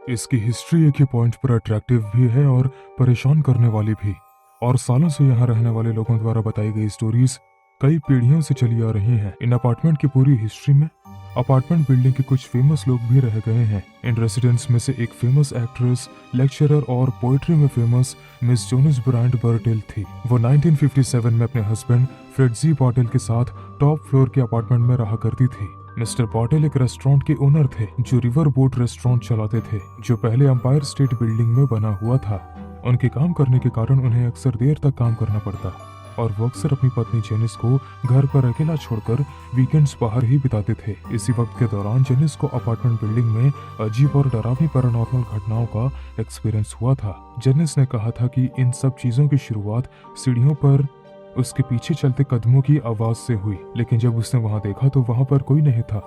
इसकी हिस्ट्री एक ही पॉइंट पर अट्रैक्टिव भी है और परेशान करने वाली भी। और सालों से यहाँ रहने वाले लोगों द्वारा बताई गई स्टोरीज कई पीढ़ियों से चली आ रही हैं। इन अपार्टमेंट की पूरी हिस्ट्री में अपार्टमेंट बिल्डिंग के कुछ फेमस लोग भी रह गए हैं। इन रेसिडेंट्स में से एक फेमस एक्ट्रेस, लेक्चरर और पोएट्री में फेमस मिस जोनिस ब्रांड बर्टेल थी। वो 1957 में अपने हस्बैंड फ्रेडजी बॉटेल के साथ टॉप फ्लोर के अपार्टमेंट में रहा करती थी। मिस्टर बॉटेल एक रेस्टोरेंट के ओनर थे जो रिवर बोट रेस्टोरेंट चलाते थे, जो पहले एम्पायर स्टेट बिल्डिंग में बना हुआ था। उनके काम करने के कारण उन्हें अक्सर देर तक काम करना पड़ता और वो अक्सर अपनी पत्नी जेनिस को घर पर अकेला छोड़कर वीकेंड्स बाहर ही बिताते थे। इसी वक्त के दौरान जेनिस को अपार्टमेंट बिल्डिंग में अजीब और डरावनी पैरानॉर्मल घटनाओं का एक्सपीरियंस हुआ था। जेनिस ने कहा था कि इन सब चीजों की शुरुआत सीढ़ियों पर उसके पीछे चलते कदमों की आवाज से हुई, लेकिन जब उसने वहां देखा तो वहां पर कोई नहीं था।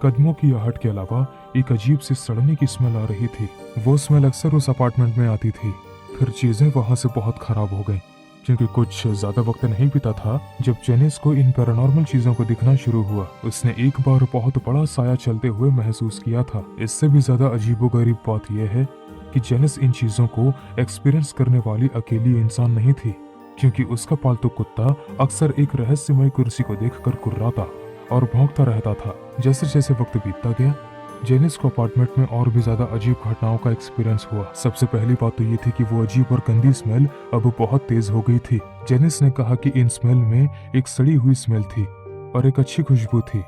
कदमों की आहट के अलावा एक अजीब सी सड़ने की स्मेल आ रही थी। वो स्मेल अक्सर उस अपार्टमेंट में आती थी। फिर चीजें वहां से बहुत खराब हो गई, क्योंकि कुछ ज्यादा वक्त नहीं बीता था जब जेनिस को इन पैरानॉर्मल चीजों को दिखना शुरू हुआ। उसने एक बार बहुत बड़ा साया चलते हुए महसूस किया था। इससे भी ज्यादा अजीबोगरीब बात यह है कि जेनिस इन चीजों को एक्सपीरियंस करने वाली अकेली इंसान नहीं थी, क्योंकि उसका पालतू कुत्ता अक्सर एक रहस्यमय कुर्सी को देखकर कुर्राता और भौंकता रहता था। जैसे जैसे वक्त बीतता गया, जेनिस को अपार्टमेंट में और भी ज्यादा अजीब घटनाओं का एक्सपीरियंस हुआ। सबसे पहली बात तो ये थी कि वो अजीब और गंदी स्मेल अब बहुत तेज हो गई थी। जेनिस ने कहा कि इन स्मेल में एक सड़ी हुई स्मेल थी और एक अच्छी खुशबू थी।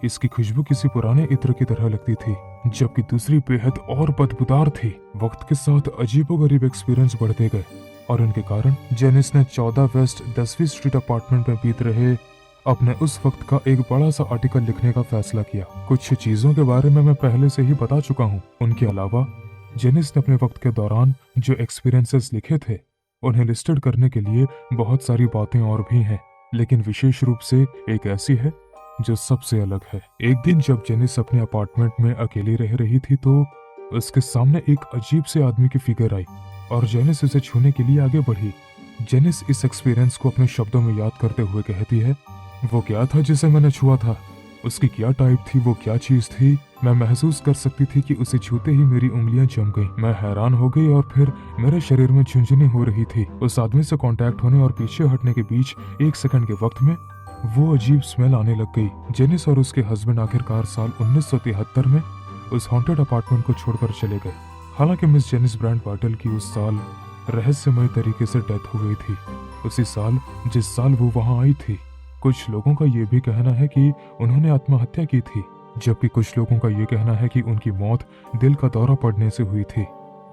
इसकी खुशबू किसी पुराने इत्र की तरह लगती थी, जबकि दूसरी बेहद और बदबूदार थी। वक्त के साथ अजीबोगरीब एक्सपीरियंस बढ़ते गए और उनके कारण जेनिस ने 14 वेस्ट 10वीं स्ट्रीट अपार्टमेंट में बीत रहे अपने उस वक्त का एक बड़ा सा आर्टिकल लिखने का फैसला किया। कुछ चीजों के बारे में मैं पहले से ही बता चुका हूँ। उनके अलावा जेनिस ने अपने वक्त के दौरान जो एक्सपीरियंसेस लिखे थे उन्हें लिस्टेड करने के लिए बहुत सारी बातें और भी हैं, लेकिन विशेष रूप से एक ऐसी है जो सबसे अलग है। एक दिन जब जेनिस अपने अपार्टमेंट में अकेली रह रही थी तो उसके सामने एक अजीब से आदमी की फिगर आई और जेनिस उसे छूने के लिए आगे बढ़ी। जेनिस इस एक्सपीरियंस को अपने शब्दों में याद करते हुए कहती है, वो क्या था जिसे मैंने छुआ था, उसकी क्या टाइप थी, वो क्या चीज थी। मैं महसूस कर सकती थी कि उसे छूते ही मेरी उंगलियां जम गईं। मैं हैरान हो गई और फिर मेरे शरीर में झुंझुनी हो रही थी। उस आदमी से कांटेक्ट होने और पीछे हटने के बीच 1 सेकंड के वक्त में वो अजीब स्मेल आने लग गई। जेनिस और उसके हस्बैंड आखिरकार साल 1973 में उस हॉन्टेड अपार्टमेंट को छोड़कर चले गए। हालांकि मिस जेनिस ब्रांड बॉटेल की उस साल रहस्यमय तरीके से डेथ हो गई थी, उसी साल जिस साल वो वहां आई थी। कुछ लोगों का ये भी कहना है कि उन्होंने आत्महत्या की थी, जबकि कुछ लोगों का ये कहना है कि उनकी मौत दिल का दौरा पड़ने से हुई थी।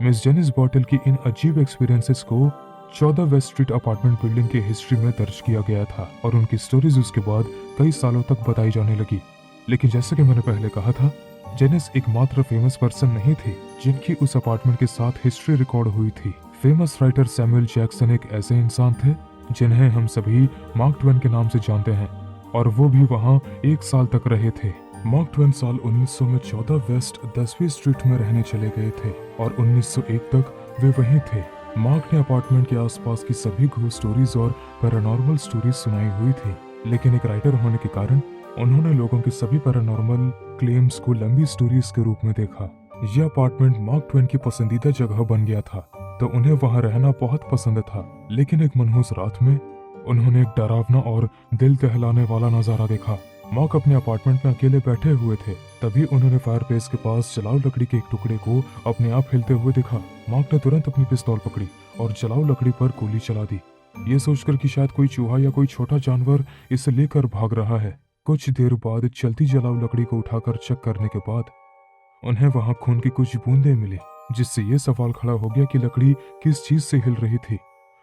मिस जेनिस बॉटेल की इन अजीब एक्सपीरियंसेस को 14 वेस्ट स्ट्रीट अपार्टमेंट बिल्डिंग की हिस्ट्री में दर्ज किया गया था और उनकी स्टोरीज उसके बाद कई सालों तक बताई जाने लगी। लेकिन जैसे कि मैंने पहले कहा था, जेनिस एकमात्र फेमस पर्सन नहीं थी जिनकी उस अपार्टमेंट के साथ हिस्ट्री रिकॉर्ड हुई थी। फेमस राइटर सैमुअल जैक्सन एक ऐसे इंसान थे जिन्हें हम सभी मार्क ट्वेन के नाम से जानते हैं, और वो भी वहां 1 साल तक रहे थे। मार्क ट्वेन साल 1900 में 14 वेस्ट 10वीं स्ट्रीट में रहने चले गए थे और 1901 तक वे वहीं थे। मार्क ने अपार्टमेंट के आसपास की सभी घोस्ट स्टोरीज और पैरानॉर्मल स्टोरीज सुनाई हुई थी, लेकिन एक राइटर होने के कारण उन्होंने लोगों के सभी पैरानॉर्मल क्लेम्स को लंबी स्टोरीज के रूप में देखा। यह अपार्टमेंट मार्क ट्वेन की पसंदीदा जगह बन गया था, तो उन्हें वहां रहना बहुत पसंद था। लेकिन एक मनहूस रात में उन्होंने एक डरावना और दिल दहलाने वाला नजारा देखा। मार्क अपने अपार्टमेंट में अकेले बैठे हुए थे, तभी उन्होंने फायरप्लेस के पास जलाऊ लकड़ी के एक टुकड़े को अपने आप हिलते हुए देखा। मार्क ने तुरंत अपनी पिस्तौल पकड़ी और जलाऊ लकड़ी पर गोली चला दी, ये सोचकर कि शायद कोई चूहा या कोई छोटा जानवर इसे लेकर भाग रहा है। कुछ देर बाद चलती जलाऊ लकड़ी को उठाकर चेक करने के बाद उन्हें वहां खून की कुछ बूंदें मिली, जिससे ये सवाल खड़ा हो गया कि लकड़ी किस चीज से हिल रही थी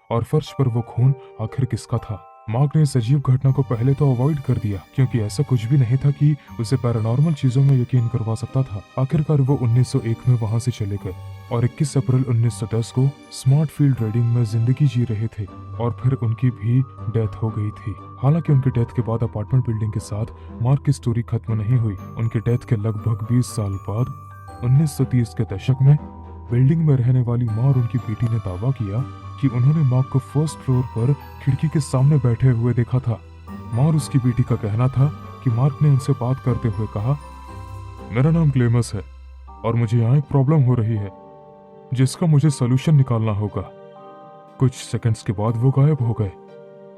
और फर्श पर वो खून आखिर किसका था। मार्क ने इस अजीब घटना को पहले तो अवॉइड कर दिया, क्योंकि ऐसा कुछ भी नहीं था कि उसे पैरानॉर्मल चीजों में यकीन करवा सकता था। आखिरकार वो 1901 में वहां से चले गए और 21 अप्रैल 1910 को स्मार्ट फील्ड रेडिंग में जिंदगी जी रहे थे और फिर उनकी भी डेथ हो गई थी। हालांकि उनकी डेथ के बाद अपार्टमेंट बिल्डिंग के साथ मार्क की स्टोरी खत्म नहीं हुई। उनकी डेथ के लगभग 20 साल बाद 1930 के दशक में बिल्डिंग में रहने वाली माँ और उनकी बेटी ने दावा किया कि उन्होंने मार्क को फर्स्ट फ्लोर पर खिड़की के सामने बैठे हुए देखा था। माँ और उसकी बेटी का कहना था कि मार्क ने उनसे बात करते हुए कहा, मेरा नाम क्लेमस है और मुझे यहाँ एक प्रॉब्लम हो रही है। जिसका मुझे सोल्यूशन निकालना होगा। कुछ सेकंड्स के बाद वो गायब हो गए।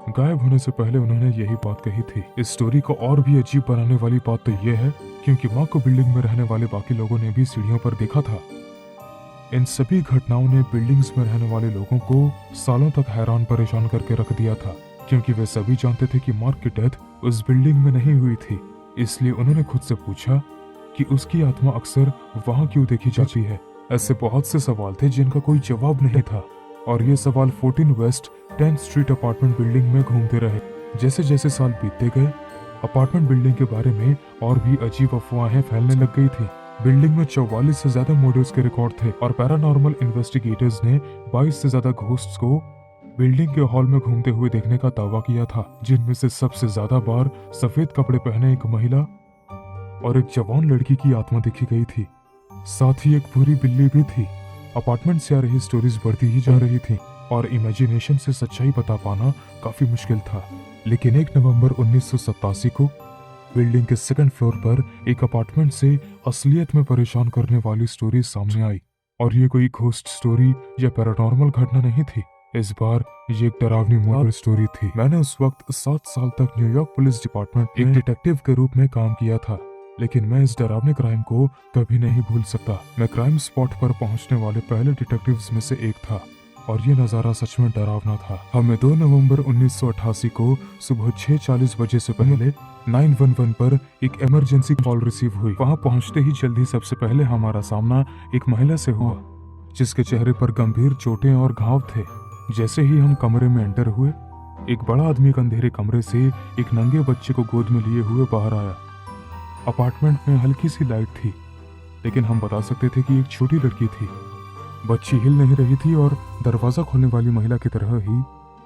गायब होने से पहले उन्होंने यही बात कही थी। इस स्टोरी को और भी अजीब बनाने वाली बात तो ये है क्योंकि माँ को बिल्डिंग में रहने वाले बाकी लोगों ने भी सीढ़ियों पर देखा था। इन सभी घटनाओं ने बिल्डिंग्स में रहने वाले लोगों को सालों तक हैरान परेशान करके रख दिया था, क्योंकि वे सभी जानते थे कि मार्क की डेथ उस बिल्डिंग में नहीं हुई थी। इसलिए उन्होंने खुद से पूछा कि उसकी आत्मा अक्सर वहां क्यों देखी जाती है। ऐसे बहुत से सवाल थे जिनका कोई जवाब नहीं था, और ये सवाल 14 waste 10th street apartment building में घूमते रहे। जैसे जैसे साल बीतते गए, अपार्टमेंट बिल्डिंग के बारे में और भी अजीब अफवाहें फैलने लग गई थी। बिल्डिंग में 44 से ज्यादा मर्डर्स के रिकॉर्ड थे और पैरानॉर्मल इन्वेस्टिगेटर्स ने 22 से ज्यादा घोस्ट्स को बिल्डिंग के हॉल में घूमते हुए देखने का दावा किया था, जिनमें से सबसे ज्यादा बार सफेद कपड़े पहने एक महिला और एक जवान लड़की की आत्मा देखी गई थी। साथ ही एक भूरी बिल्ली भी थी। अपार्टमेंट से आ रही स्टोरीज बढ़ती ही जा रही थी और इमेजिनेशन से सच्चाई बता पाना काफी मुश्किल था। लेकिन 1 नवंबर 1987 को बिल्डिंग के सेकंड फ्लोर पर एक अपार्टमेंट से असलियत में परेशान करने वाली स्टोरी सामने आई। और ये कोई घोस्ट स्टोरी या पैरानॉर्मल घटना नहीं थी। इस बार ये एक डरावनी मर्डर स्टोरी थी। मैंने उस वक्त 7 साल तक न्यूयॉर्क पुलिस डिपार्टमेंट एक डिटेक्टिव के रूप में काम किया था, लेकिन मैं इस डरावने क्राइम को कभी नहीं भूल सकता। मैं क्राइम स्पॉट पर पहुंचने वाले पहले डिटेक्टिव्स में से एक था और ये नजारा सच में डरावना था। हमें 2 नवंबर 1988 को सुबह 6:40 बजे से पहले 911 पर एक इमरजेंसी कॉल रिसीव हुई। वहां पहुंचते ही जल्दी सबसे पहले हमारा सामना एक महिला से हुआ, जिसके चेहरे पर गंभीर चोटें और घाव थे। जैसे ही हम कमरे में एंटर हुए, एक बड़ा आदमी एक अंधेरे कमरे से एक नंगे बच्चे को गोद में लिए हुए बाहर आया। अपार्टमेंट में हल्की सी लाइट थी, लेकिन हम बता सकते थे कि एक छोटी लड़की थी। बच्ची हिल नहीं रही थी और दरवाजा खोलने वाली महिला की तरह ही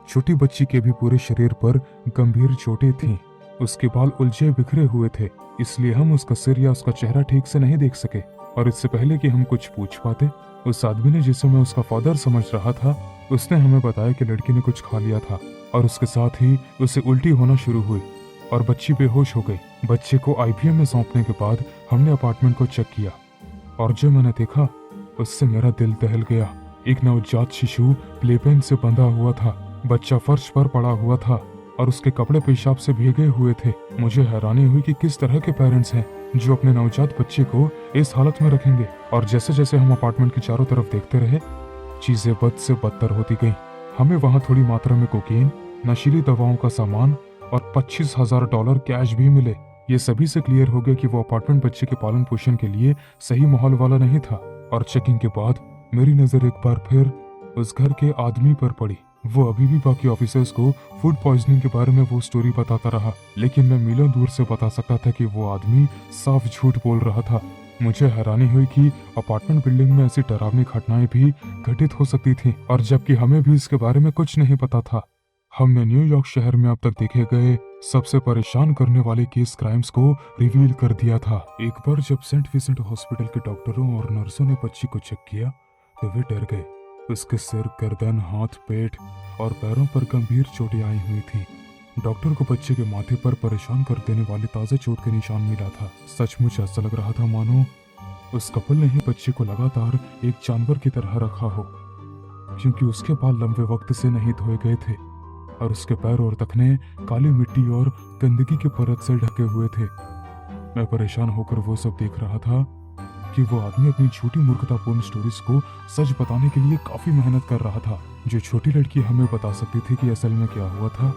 छोटी बच्ची के भी पूरे शरीर पर गंभीर चोटें थीं। उसके बाल उलझे बिखरे हुए थे, इसलिए हम उसका सिर या उसका चेहरा ठीक से नहीं देख सके। और इससे पहले कि हम कुछ पूछ पाते, उस आदमी ने, जिसे मैं उसका फादर समझ रहा था, उसने हमें बताया कि लड़की ने कुछ खा लिया था और उसके साथ ही उसे उल्टी होना शुरू हुई और बच्ची बेहोश हो गई। बच्चे को आईवीएम में सौंपने के बाद हमने अपार्टमेंट को चेक किया और जो मैंने देखा उससे मेरा दिल दहल गया। एक नवजात शिशु प्लेपेन से बंधा हुआ था। बच्चा फर्श पर पड़ा हुआ था और उसके कपड़े पेशाब से भीगे हुए थे। मुझे हैरानी हुई कि किस तरह के पेरेंट्स हैं जो अपने नवजात बच्चे को इस हालत में रखेंगे। और जैसे जैसे हम अपार्टमेंट के चारों तरफ देखते रहे, चीजें बद से बदतर होती गईं। हमें वहां थोड़ी मात्रा में कोकीन, नशीली दवाओं का सामान और $25,000 कैश भी मिले। ये सभी से क्लियर हो गया कि वो अपार्टमेंट बच्चे के पालन पोषण के लिए सही माहौल वाला नहीं था। और चेकिंग के बाद मेरी नजर एक बार फिर उस घर के आदमी पर पड़ी। वो अभी भी बाकी ऑफिसर्स को फूड पॉइजनिंग के बारे में वो स्टोरी बताता रहा, लेकिन मैं मीलों दूर से बता सकता था कि वो आदमी साफ झूठ बोल रहा था। मुझे हैरानी हुई कि अपार्टमेंट बिल्डिंग में ऐसी डरावनी घटनाएं भी घटित हो सकती थीं, और जबकि हमें भी इसके बारे में कुछ नहीं पता था। हमने न्यूयॉर्क शहर में अब तक देखे गए सबसे परेशान करने वाले केस क्राइम्स को रिवील कर दिया था। एक बार जब सेंट विंसेंट हॉस्पिटल के डॉक्टरों और नर्सों ने बच्ची को चेक किया तो वे डर गए। उसके सिर, गर्दन, हाथ, पेट और पैरों पर गंभीर चोटें आई हुई थी। डॉक्टर को बच्चे के माथे पर परेशान कर देने वाली ताज़ा चोट के निशान मिला था। सचमुच ऐसा लग रहा था मानो उस कपल ने ही बच्चे को लगातार एक जानवर की तरह रखा हो, क्योंकि उसके बाल लंबे वक्त से नहीं धोए गए थे और उसके पैर और टखने काली मिट्टी और गंदगी की परत से ढके हुए थे। मैं परेशान होकर वो सब देख रहा था कि वो आदमी अपनी झूठी मूर्खतापूर्ण स्टोरीज को सच बताने के लिए काफी मेहनत कर रहा था। जो छोटी लड़की हमें बता सकती थी कि असल में क्या हुआ था,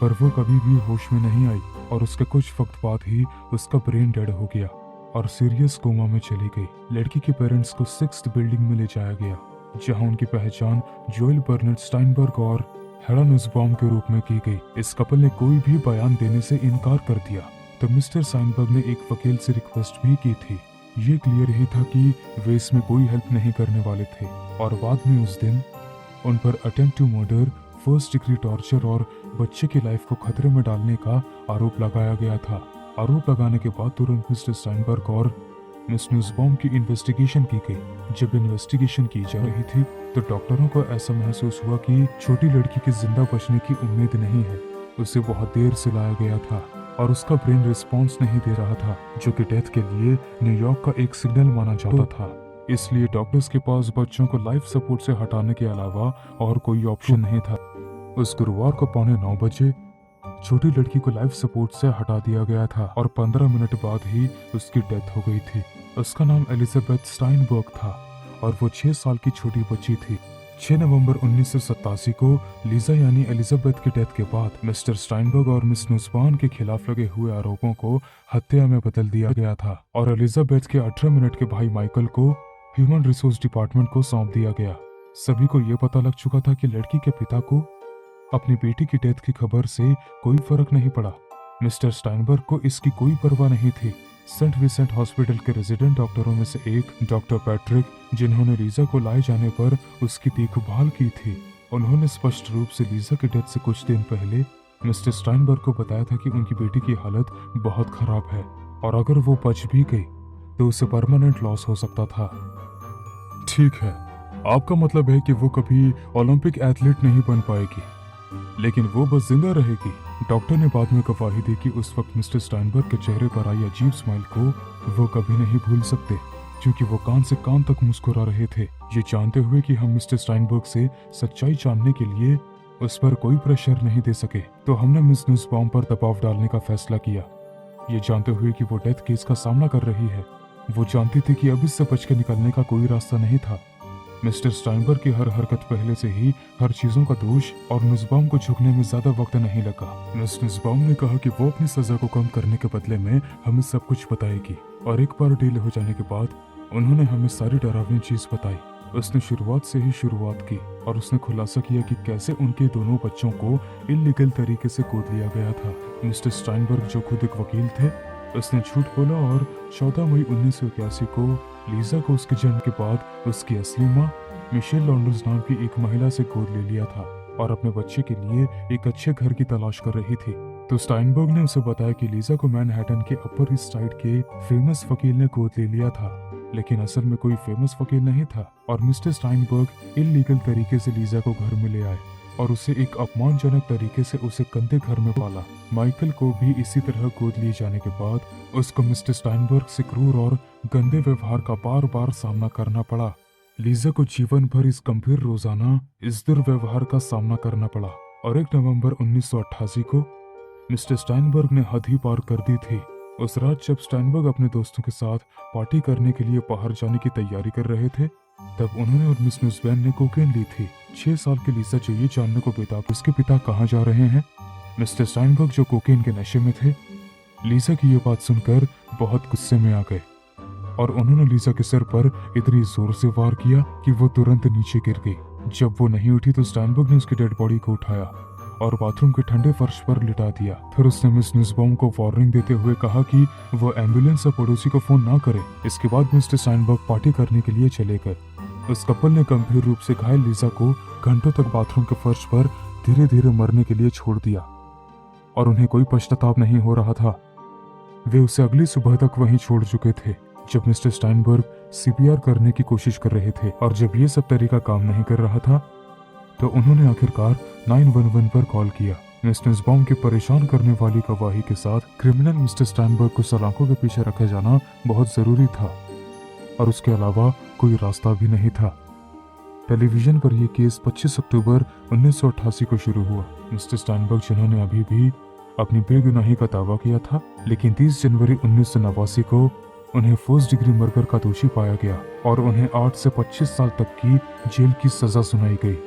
पर वो कभी भी होश में नहीं आई और उसके कुछ वक्त बाद ही उसका ब्रेन डेड हो गया और सीरियस कोमा में चली गई। लड़की के पेरेंट्स को 6th बिल्डिंग में ले जाया गया, जहां उनकी पहचान जोएल बर्नेट स्टाइनबर्ग और हेडा नुसबाउम के रूप में की गई। इस कपल ने कोई भी बयान देने से इनकार कर दिया, तो मिस्टर साइनबर्ग ने एक वकील से रिक्वेस्ट भी की थी। ये क्लियर ही था कि वे इसमें कोई हेल्प नहीं करने वाले थे, और बाद में उस दिन उन पर attempt to murder, first degree torture और बच्चे की लाइफ को खतरे में डालने का आरोप लगाया गया था। आरोप लगाने के बाद तुरंत मिस्टर स्टाइनबर्ग और मिस नुसबाउम की इन्वेस्टिगेशन की गई। जब इन्वेस्टिगेशन की जा रही थी तो डॉक्टरों को ऐसा महसूस हुआ कि छोटी लड़की के जिंदा बचने की उम्मीद नहीं है। उसे बहुत देर से लाया गया था और उसका ब्रेन रिस्पॉन्स नहीं दे रहा था, जो कि डेथ के लिए न्यूयॉर्क का एक सिग्नल माना जाता था। इसलिए डॉक्टर्स के पास बच्चों को लाइफ सपोर्ट से हटाने के अलावा और कोई ऑप्शन नहीं था। उस गुरुवार को 8:45 बजे छोटी लड़की को लाइफ सपोर्ट से हटा दिया गया था और 15 मिनट बाद ही उसकी डेथ हो गई थी। उसका नाम एलिजाबेथ स्टाइनबर्ग था और वो 6 साल की छोटी बच्ची थी। 6 नवंबर 1987 को लीजा यानी एलिजाबेथ की डेथ के बाद मिस्टर स्टाइनबर्ग और मिस नुसबान के खिलाफ लगे हुए आरोपों को हत्या में बदल दिया गया था और एलिजाबेथ के 18 मिनट के भाई माइकल को ह्यूमन रिसोर्स डिपार्टमेंट को सौंप दिया गया। सभी को यह पता लग चुका था कि लड़की के पिता को अपनी बेटी की डेथ की खबर से कोई फर्क नहीं पड़ा। मिस्टर स्टाइनबर्ग को इसकी कोई परवाह नहीं थी। सेंट विंसेंट हॉस्पिटल के रेजिडेंट डॉक्टरों में से एक डॉक्टर पैट्रिक, जिन्होंने लीजा को लाए जाने पर उसकी देखभाल की थी, उन्होंने स्पष्ट रूप से लीजा की डेथ से कुछ दिन पहले मिस्टर स्टाइनबर्ग को बताया था कि उनकी बेटी की हालत बहुत खराब है और अगर वो बच भी गई तो उसे परमानेंट लॉस हो सकता था। ठीक है, आपका मतलब है कि वो कभी ओलंपिक एथलीट नहीं बन पाएगी, लेकिन वो बस जिंदा रहेगी। डॉक्टर ने बाद में गवाही दी कि उस वक्त मिस्टर स्टाइनबर्ग के चेहरे पर आई अजीब स्माइल को वो कभी नहीं भूल सकते, क्योंकि वो कान से कान तक मुस्कुरा रहे थे, ये जानते हुए कि हम मिस्टर स्टाइनबर्ग से सच्चाई जानने के लिए उस पर कोई प्रेशर नहीं दे सके। तो हमने मिस नुसबाउम पर दबाव डालने का फैसला किया, ये जानते हुए कि वो डेथ केस का सामना कर रही है। वो जानती थी कि अब इससे बच के निकलने का कोई रास्ता नहीं था। मिस्टर स्टाइनबर्ग की हर हरकत पहले से ही हर चीजों का दोष और नुसबाउम को झुकने में ज्यादा वक्त नहीं लगा। मिस नुसबाउम ने कहा कि वो अपनी सजा को कम करने के बदले में हमें सब कुछ बताएगी और एक बार डील हो जाने के बाद उन्होंने हमें सारी डरावनी चीज बताई। उसने शुरुआत से ही शुरुआत की और उसने खुलासा किया कि कैसे उनके दोनों बच्चों को इल्लीगल तरीके से गोद लिया गया था। मिस्टर स्टाइनबर्ग, जो खुद एक वकील थे, उसने झूठ बोला और 14 मई 1981 को लीजा को उसके जन्म के बाद उसकी असली मां मिशेल लॉन्डर्स नाम की एक महिला से गोद ले लिया था और अपने बच्चे के लिए एक अच्छे घर की तलाश कर रही थी। तो स्टाइनबर्ग ने उसे बताया कि लीजा को मैनहट्टन के अपर ईस्ट साइड के फेमस वकील ने गोद ले लिया था, लेकिन असल में कोई फेमस वकील नहीं था और मिस्टर स्टाइनबर्ग इल्लीगल तरीके से लीजा को घर में ले आए और उसे एक अपमानजनक तरीके से उसे गंदे घर में पाला। माइकल को भी इसी तरह गोद लिए जाने के बाद उसको मिस्टर स्टाइनबर्ग से क्रूर और गंदे व्यवहार का बार बार सामना करना पड़ा। लीजा को जीवन भर इस गंभीर रोजाना इस दुर्व्यवहार का सामना करना पड़ा और 1 नवंबर 1988 को मिस्टर स्टाइनबर्ग ने हद ही पार कर दी थी। उस रात जब स्टाइनबर्ग अपने दोस्तों के साथ पार्टी करने के लिए बाहर जाने की तैयारी कर रहे थे, तब उन्होंने और मिस नुसबैन ने कोकेन ली थी। 6 साल की लीजा जो ये जानने को बेताब उसके पिता कहाँ जा रहे हैं। मिस्टर स्टाइनबर्ग, जो कोकेन के नशे में थे, लीजा की ये बात सुनकर बहुत गुस्से में आ गए और उन्होंने लीजा के सिर पर इतनी जोर से वार किया कि वो तुरंत नीचे गिर गई। जब वो नहीं उठी तो स्टाइनबर्ग ने उसकी डेड बॉडी को उठाया और बाथरूम के ठंडे फर्श पर लिटा दिया। फिर उसने मिस नुसबाउम को वार्निंग देते हुए कहा कि वो एम्बुलेंस और पड़ोसी को फोन ना करे। इसके बाद मिस्टर स्टाइनबर्ग पार्टी करने के लिए चले गए। उस कपल ने गंभीर रूप से घायल लीजा को घंटों तक बाथरूम के फर्श पर धीरे धीरे मरने के लिए छोड़ दिया और उन्हें कोई पश्चाताप नहीं हो रहा था। वे उसे अगली सुबह तक वहीं छोड़ चुके थे जब मिस्टर स्टाइनबर्ग सीपीआर करने की कोशिश कर रहे थे और जब ये सब तरीका काम नहीं कर रहा था तो उन्होंने आखिरकार 911 पर कॉल किया। मिस नुसबाउम की परेशान करने वाली गवाही के साथ क्रिमिनल मिस्टर स्टाइनबर्ग को सलाखों के पीछे रखा जाना बहुत जरूरी था और उसके अलावा कोई रास्ता भी नहीं था। टेलीविजन पर यह केस 25 अक्टूबर 1988 को शुरू हुआ। मिस्टर स्टाइनबर्ग, जिन्होंने अभी भी अपनी बेगुनाही का दावा किया था, लेकिन 30 जनवरी 1989 को उन्हें फर्स्ट डिग्री मर्डर का दोषी पाया गया और उन्हें 8 से 25 साल तक की जेल की सजा सुनाई गई।